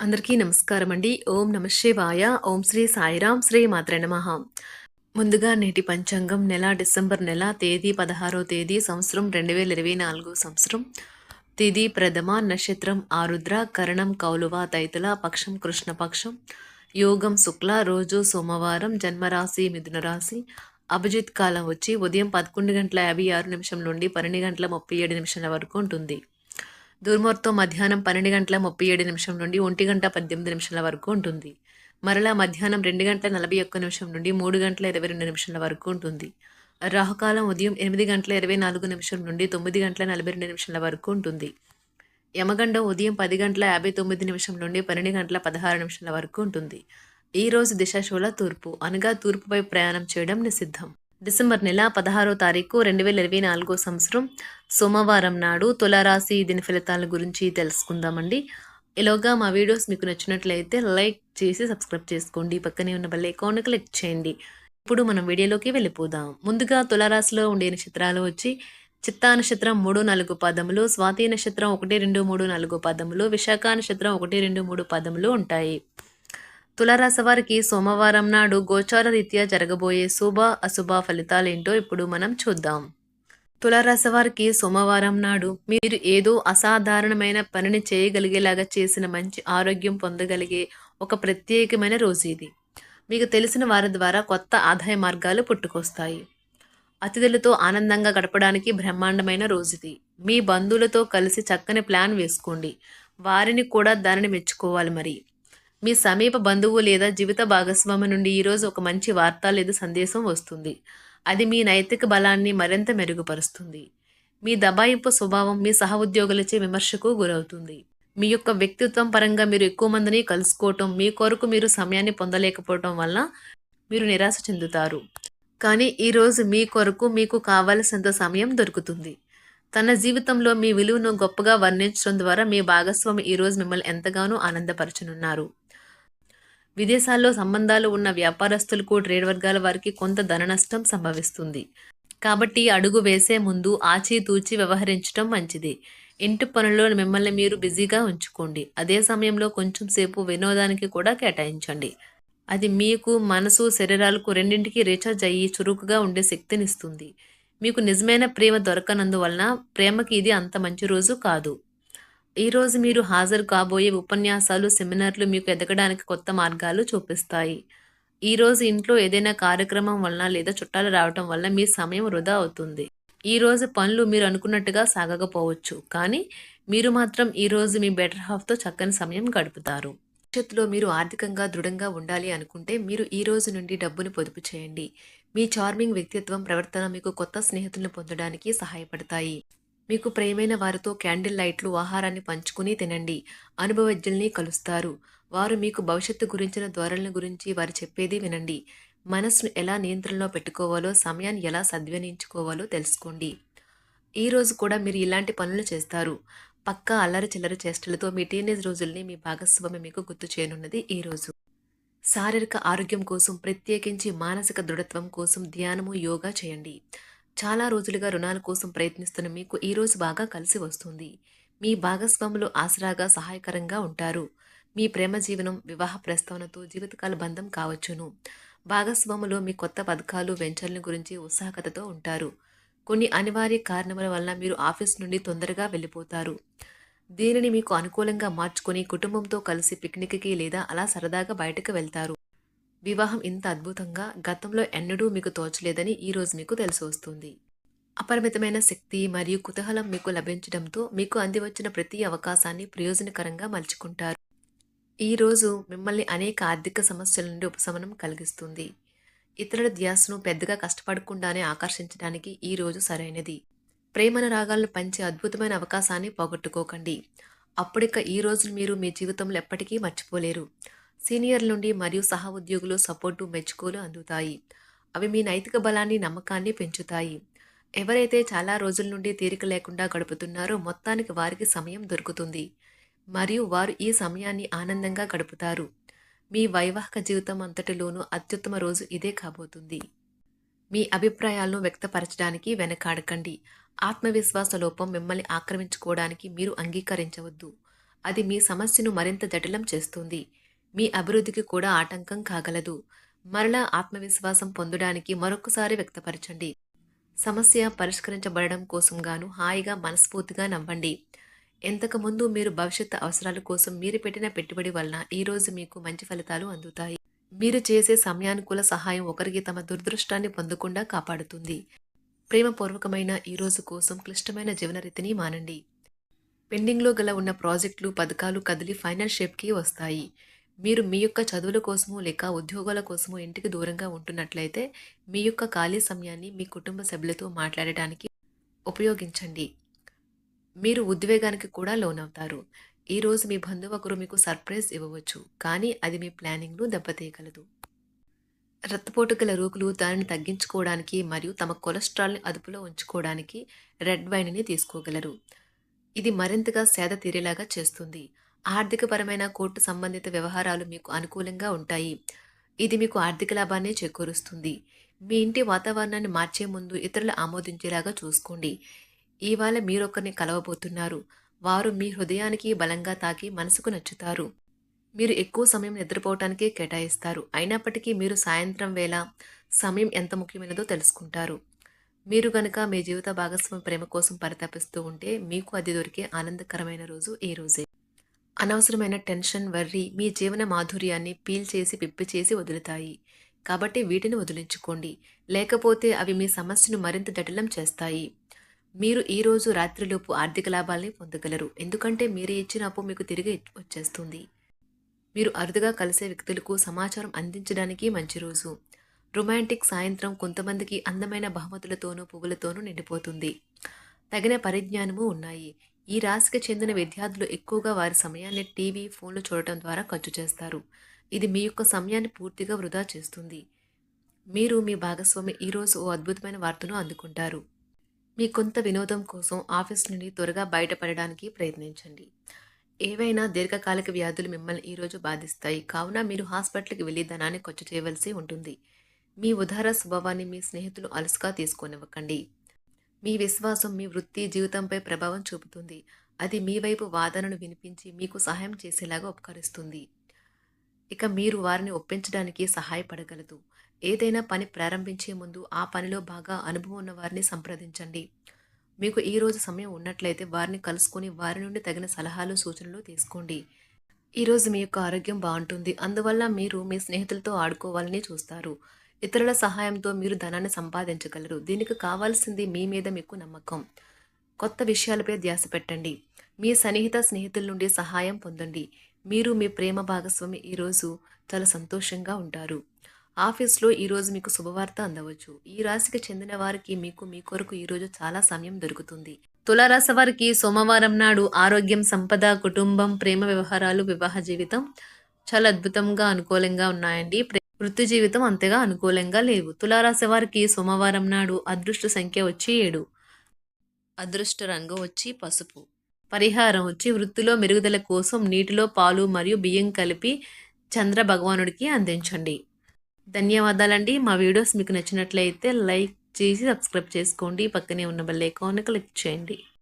అందరికీ నమస్కారం అండి. ఓం నమః శివాయ. ఓం శ్రీ సాయిరాం శ్రీ మాత్రే నమః. ముందుగా నేటి పంచాంగం నెల డిసెంబర్ నెల తేదీ 16వ తేదీ సంవత్సరం 2024 సంవత్సరం. తిథి ప్రథమ, నక్షత్రం ఆరుద్ర, కరణం కౌలువ, తైతుల, పక్షం కృష్ణపక్షం, యోగం శుక్ల, రోజు సోమవారం, జన్మరాశి మిథున రాశి. అభిజిత్ కాలం వచ్చి ఉదయం 11:56 నుండి 12:37 వరకు ఉంటుంది. దుర్ముహూర్తం మధ్యాహ్నం 12:37 నుండి 1:18 వరకు ఉంటుంది. మరలా మధ్యాహ్నం 2:41 నుండి 3:22 వరకు ఉంటుంది. రాహుకాలం ఉదయం 8:24 నుండి 9:42 వరకు ఉంటుంది. యమగండం ఉదయం 10:59 నుండి 12:16 వరకు ఉంటుంది. ఈ రోజు దిశాశూల తూర్పు, అనగా తూర్పుపై ప్రయాణం చేయడం నిషిద్ధం. డిసెంబర్ నెల 16వ తారీఖు 2024 సంవత్సరం సోమవారం నాడు తులారాశి దిన ఫలితాల గురించి తెలుసుకుందామండి. ఇలాగా మా వీడియోస్ మీకు నచ్చినట్లయితే లైక్ చేసి సబ్స్క్రైబ్ చేసుకోండి. పక్కనే ఉన్న బెల్ ఐకాన్ క్లిక్ చేయండి. ఇప్పుడు మనం వీడియోలోకి వెళ్ళిపోదాం. ముందుగా తులారాశిలో ఉండే నక్షత్రాలు వచ్చి చిత్తా నక్షత్రం 3-4 పాదములు, స్వాతి నక్షత్రం 1-2-3-4 పాదములు, విశాఖ నక్షత్రం 1-2-3 పాదములు ఉంటాయి. తులారాశి వారికి సోమవారం నాడు గోచార రీత్యా జరగబోయే శుభ అశుభ ఫలితాలేంటో ఇప్పుడు మనం చూద్దాం. తులారాశి వారికి సోమవారం నాడు మీరు ఏదో అసాధారణమైన పనిని చేయగలిగేలాగా చేసిన మంచి ఆరోగ్యం పొందగలిగే ఒక ప్రత్యేకమైన రోజు ఇది. మీకు తెలిసిన వారి ద్వారా కొత్త ఆదాయ మార్గాలు పుట్టుకొస్తాయి. అతిథులతో ఆనందంగా గడపడానికి బ్రహ్మాండమైన రోజుది. మీ బంధువులతో కలిసి చక్కని ప్లాన్ వేసుకోండి. వారిని కూడా దానిని మెచ్చుకోవాలి. మరి మీ సమీప బంధువు లేదా జీవిత భాగస్వామి నుండి ఈరోజు ఒక మంచి వార్త లేదా సందేశం వస్తుంది. అది మీ నైతిక బలాన్ని మరింత మెరుగుపరుస్తుంది. మీ దబాయింపు స్వభావం మీ సహోద్యోగులచే విమర్శకు గురవుతుంది. మీ యొక్క వ్యక్తిత్వం పరంగా మీరు ఎక్కువ మందిని కలుసుకోవటం, మీ కొరకు మీరు సమయాన్ని పొందలేకపోవటం వల్ల మీరు నిరాశ చెందుతారు. కానీ ఈరోజు మీ కొరకు మీకు కావలసినంత సమయం దొరుకుతుంది. తన జీవితంలో మీ విలువను గొప్పగా వర్ణించడం ద్వారా మీ భాగస్వామి ఈరోజు మిమ్మల్ని ఎంతగానో ఆనందపరచనున్నారు. విదేశాల్లో సంబంధాలు ఉన్న వ్యాపారస్తులకు, ట్రేడ్ వర్గాల వారికి కొంత ధన నష్టం సంభవిస్తుంది. కాబట్టి అడుగు వేసే ముందు ఆచితూచి వ్యవహరించడం మంచిది. ఇంటి పనుల్లో మిమ్మల్ని మీరు బిజీగా ఉంచుకోండి. అదే సమయంలో కొంచెం సేపు వినోదానికి కూడా కేటాయించండి. అది మీకు మనసు, శరీరాలకు రెండింటికి రీఛార్జ్ అయ్యి చురుకుగా ఉండే శక్తినిస్తుంది. మీకు నిజమైన ప్రేమ దొరకనందువలన ప్రేమకి ఇది అంత మంచి రోజు కాదు. ఈరోజు మీరు హాజరు కాబోయే ఉపన్యాసాలు, సెమినార్లు మీకు ఎదగడానికి కొత్త మార్గాలు చూపిస్తాయి. ఈరోజు ఇంట్లో ఏదైనా కార్యక్రమం వలన లేదా చుట్టాలు రావటం వల్ల మీ సమయం వృధా అవుతుంది. ఈరోజు పనులు మీరు అనుకున్నట్టుగా సాగకపోవచ్చు, కానీ మీరు మాత్రం ఈరోజు మీ బెటర్ హాఫ్తో చక్కని సమయం గడుపుతారు. భవిష్యత్తులో మీరు ఆర్థికంగా దృఢంగా ఉండాలి అనుకుంటే మీరు ఈ రోజు నుండి డబ్బును పొదుపు చేయండి. మీ చార్మింగ్ వ్యక్తిత్వం, ప్రవర్తన మీకు కొత్త స్నేహితులను పొందడానికి సహాయపడతాయి. మీకు ప్రియమైన వారితో క్యాండిల్ లైట్లు, ఆహారాన్ని పంచుకుని తినండి. అనుభవజ్ఞుల్ని కలుస్తారు. వారు మీకు భవిష్యత్తు గురించిన ధోరణుల గురించి వారు చెప్పేది వినండి. మనసును ఎలా నియంత్రణలో పెట్టుకోవాలో, సమయాన్ని ఎలా సద్వినియోగించుకోవాలో తెలుసుకోండి. ఈ రోజు కూడా మీరు ఇలాంటి పనులు చేస్తారు. పక్కా అల్లరి చిల్లర చేష్టలతో మీ టీనేజ్ రోజుల్ని మీ భాగస్వామి మీకు గుర్తు చేయనున్నది ఈ రోజు. శారీరక ఆరోగ్యం కోసం, ప్రత్యేకించి మానసిక దృఢత్వం కోసం ధ్యానము, యోగా చేయండి. చాలా రోజులుగా రుణాల కోసం ప్రయత్నిస్తున్న మీకు ఈరోజు బాగా కలిసి వస్తుంది. మీ భాగస్వాములు ఆసరాగా, సహాయకరంగా ఉంటారు. మీ ప్రేమ జీవనం, వివాహ ప్రస్తావనతో జీవితకాల బంధం కావచ్చును. భాగస్వాములు మీ కొత్త పథకాలు, వెంచర్ల గురించి ఉత్సాహకతతో ఉంటారు. కొన్ని అనివార్య కారణముల వలన మీరు ఆఫీస్ నుండి తొందరగా వెళ్ళిపోతారు. దీనిని మీకు అనుకూలంగా మార్చుకొని కుటుంబంతో కలిసి పిక్నిక్కి లేదా అలా సరదాగా బయటకు వెళ్తారు. వివాహం ఇంత అద్భుతంగా గతంలో ఎన్నడూ మీకు తోచలేదని ఈరోజు మీకు తెలిసి వస్తుంది. అపరిమితమైన శక్తి మరియు కుతూహలం మీకు లభించడంతో మీకు అందివచ్చిన ప్రతి అవకాశాన్ని ప్రయోజనకరంగా మలుచుకుంటారు. ఈరోజు మిమ్మల్ని అనేక ఆర్థిక సమస్యల నుండి ఉపశమనం కలిగిస్తుంది. ఇతరుల ధ్యాసను పెద్దగా కష్టపడకుండానే ఆకర్షించడానికి ఈ రోజు సరైనది. ప్రేమన రాగాలను పంచే అద్భుతమైన అవకాశాన్ని పోగొట్టుకోకండి. అప్పుడిక ఈ రోజు మీరు మీ జీవితంలో ఎప్పటికీ మర్చిపోలేరు. సీనియర్ల నుండి మరియు సహ ఉద్యోగులు సపోర్టు, మెచ్చుకోలు అందుతాయి. అవి మీ నైతిక బలాన్ని, నమ్మకాన్ని పెంచుతాయి. ఎవరైతే చాలా రోజుల నుండి తీరిక లేకుండా గడుపుతున్నారో మొత్తానికి వారికి సమయం దొరుకుతుంది మరియు వారు ఈ సమయాన్ని ఆనందంగా గడుపుతారు. మీ వైవాహిక జీవితం అంతటిలోనూ అత్యుత్తమ రోజు ఇదే కాబోతుంది. మీ అభిప్రాయాలను వ్యక్తపరచడానికి వెనకాడకండి. ఆత్మవిశ్వాస లోపం మిమ్మల్ని ఆక్రమించుకోవడానికి మీరు అంగీకరించవద్దు. అది మీ సమస్యను మరింత జటిలం చేస్తుంది. మీ అభివృద్ధికి కూడా ఆటంకం కాగలదు. మరలా ఆత్మవిశ్వాసం పొందడానికి మరొకసారి వ్యక్తపరచండి. సమస్య పరిష్కరించబడడం కోసం గాను హాయిగా మనస్ఫూర్తిగా నవ్వండి. ఇంతకుముందు మీరు భవిష్యత్తు అవసరాల కోసం మీరు పెట్టిన పెట్టుబడి వలన ఈరోజు మీకు మంచి ఫలితాలు అందుతాయి. మీరు చేసే సమయానుకూల సహాయం ఒకరికి తమ దురదృష్టాన్ని పొందకుండా కాపాడుతుంది. ప్రేమపూర్వకమైన ఈ రోజు కోసం క్లిష్టమైన జీవనరీతిని మానండి. పెండింగ్లో గల ఉన్న ప్రాజెక్టులు పథకాలు కదిలి ఫైనల్ షేప్కి వస్తాయి. మీరు మీ యొక్క చదువుల కోసమో లేక ఉద్యోగాల కోసమో ఇంటికి దూరంగా ఉంటున్నట్లయితే మీ యొక్క ఖాళీ సమయాన్ని మీ కుటుంబ సభ్యులతో మాట్లాడటానికి ఉపయోగించండి. మీరు ఉద్వేగానికి కూడా లోనవుతారు. ఈరోజు మీ బంధువు ఒకరు మీకు సర్ప్రైజ్ ఇవ్వవచ్చు, కానీ అది మీ ప్లానింగ్ను దెబ్బతీయగలదు. రక్తపోటు గల రోగులు దానిని తగ్గించుకోవడానికి మరియు తమ కొలెస్ట్రాల్ని అదుపులో ఉంచుకోవడానికి రెడ్ వైన్ని తీసుకోగలరు. ఇది మరింతగా సేద తీరేలాగా చేస్తుంది. ఆర్థికపరమైన కోర్టు సంబంధిత వ్యవహారాలు మీకు అనుకూలంగా ఉంటాయి. ఇది మీకు ఆర్థిక లాభాన్ని చేకూరుస్తుంది. మీ ఇంటి వాతావరణాన్ని మార్చే ముందు ఇతరులు ఆమోదించేలాగా చూసుకోండి. ఇవాళ మీరొకరిని కలవబోతున్నారు. వారు మీ హృదయానికి బలంగా తాకి మనసుకు నచ్చుతారు. మీరు ఎక్కువ సమయం నిద్రపోవటానికే కేటాయిస్తారు. అయినప్పటికీ మీరు సాయంత్రం వేళ సమయం ఎంత ముఖ్యమైనదో తెలుసుకుంటారు. మీరు గనుక మీ జీవిత భాగస్వామి ప్రేమ కోసం పరితపిస్తూ ఉంటే మీకు అది దొరికే ఆనందకరమైన రోజు ఈ రోజే. అనవసరమైన టెన్షన్, వర్రీ మీ జీవన మాధుర్యాన్ని పీల్చేసి పిప్పి చేసి వదులుతాయి. కాబట్టి వీటిని వదిలించుకోండి. లేకపోతే అవి మీ సమస్యను మరింత జటిలం చేస్తాయి. మీరు ఈరోజు రాత్రిలోపు ఆర్థిక లాభాల్ని పొందగలరు. ఎందుకంటే మీరు ఇచ్చిన అప్పు మీకు తిరిగి వచ్చేస్తుంది. మీరు అరుదుగా కలిసే వ్యక్తులకు సమాచారం అందించడానికి మంచి రోజు. రొమాంటిక్ సాయంత్రం కొంతమందికి అందమైన బహుమతులతోనూ పువ్వులతోనూ నిండిపోతుంది. తగిన పరిజ్ఞానము ఉన్నాయి. ఈ రాశికి చెందిన విద్యార్థులు ఎక్కువగా వారి సమయాన్ని టీవీ, ఫోన్లు చూడటం ద్వారా ఖర్చు చేస్తారు. ఇది మీ యొక్క సమయాన్ని పూర్తిగా వృధా చేస్తుంది. మీరు మీ భాగస్వామి ఈరోజు ఓ అద్భుతమైన వార్తను అందుకుంటారు. మీ కొంత వినోదం కోసం ఆఫీస్ నుండి త్వరగా బయటపడడానికి ప్రయత్నించండి. ఏవైనా దీర్ఘకాలిక వ్యాధులు మిమ్మల్ని ఈరోజు బాధిస్తాయి. కావున మీరు హాస్పిటల్కి వెళ్ళి ధనాన్ని ఖర్చు చేయవలసి ఉంటుంది. మీ ఉదార స్వభావాన్ని మీ స్నేహితులు అలసుగా తీసుకోనివ్వకండి. మీ విశ్వాసం మీ వృత్తి జీవితంపై ప్రభావం చూపుతుంది. అది మీ వైపు వాదనను వినిపించి మీకు సహాయం చేసేలాగా ఉపకరిస్తుంది. ఇక మీరు వారిని ఒప్పించడానికి సహాయపడగలదు. ఏదైనా పని ప్రారంభించే ముందు ఆ పనిలో బాగా అనుభవం ఉన్న వారిని సంప్రదించండి. మీకు ఈరోజు సమయం ఉన్నట్లయితే వారిని కలుసుకొని వారి నుండి తగిన సలహాలు సూచనలు తీసుకోండి. ఈరోజు మీ యొక్క ఆరోగ్యం బాగుంటుంది. అందువల్ల మీరు మీ స్నేహితులతో ఆడుకోవాలని చూస్తారు. ఇతరుల సహాయంతో మీరు ధనాన్ని సంపాదించగలరు. దీనికి కావాల్సింది మీ మీద మీకు నమ్మకం. కొత్త విషయాలపై ధ్యాస పెట్టండి. మీ సన్నిహిత స్నేహితుల నుండి సహాయం పొందండి. మీరు మీ ప్రేమ భాగస్వామి ఈరోజు చాలా సంతోషంగా ఉంటారు. ఆఫీస్లో ఈరోజు మీకు శుభవార్త అందవచ్చు. ఈ రాశికి చెందిన వారికి మీకు మీ కొరకు ఈరోజు చాలా సమయం దొరుకుతుంది. తులారాశి వారికి సోమవారం నాడు ఆరోగ్యం, సంపద, కుటుంబం, ప్రేమ వ్యవహారాలు, వివాహ జీవితం చాలా అద్భుతంగా అనుకూలంగా ఉన్నాయండి. వృత్తి జీవితం అంతగా అనుకూలంగా లేవు. తులారాశి వారికి సోమవారం నాడు అదృష్ట సంఖ్య వచ్చి 7, అదృష్ట రంగు వచ్చి పసుపు. పరిహారం వచ్చి వృత్తిలో మెరుగుదల కోసం నీటిలో పాలు మరియు బియ్యం కలిపి చంద్ర భగవానుడికి అందించండి. ధన్యవాదాలండి. మా వీడియోస్ మీకు నచ్చినట్లయితే లైక్ చేసి సబ్స్క్రైబ్ చేసుకోండి. పక్కనే ఉన్న బెల్ ఐకాన్ క్లిక్ చేయండి.